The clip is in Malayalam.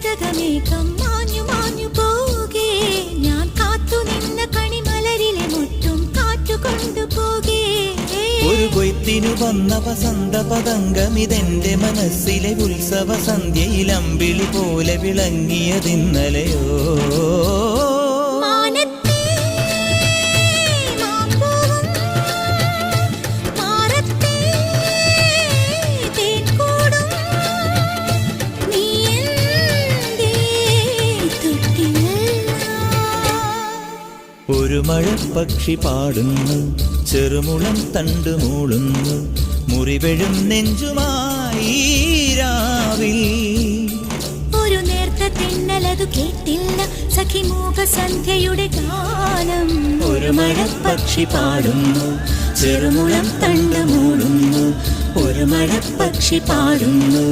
മരതകമേഘം മാഞ്ഞു മാഞ്ഞു പോകേ ഞാൻ കാത്തു നിന്ന കണിമലരിലെ മുട്ടും കാറ്റുകൊണ്ടു പോകേ ഒരു കൊയ്ത്തിനു വന്ന വസന്ത പതംഗമിതെന്റെ മനസ്സിലെ ഉത്സവ സന്ധ്യയിൽ അമ്പിളി പോലെ വിളങ്ങിയതിന്നലെയോ ഒരു മഴപ്പക്ഷി പാടുന്നു ചെറുമുളം തണ്ടു മൂളുന്നു മുറിവെഴും നെഞ്ചുമായി രാവിൽ ഒരു നേർത്ത തെന്നലതു കേട്ടില്ല സഖിമൂക സന്ധ്യയുടെ ഗാനം ഒരു മഴപ്പക്ഷി പാടുന്നു ചെറുമുളം തണ്ടു മൂളുന്നു ഒരു മഴപ്പക്ഷി പാടുന്നു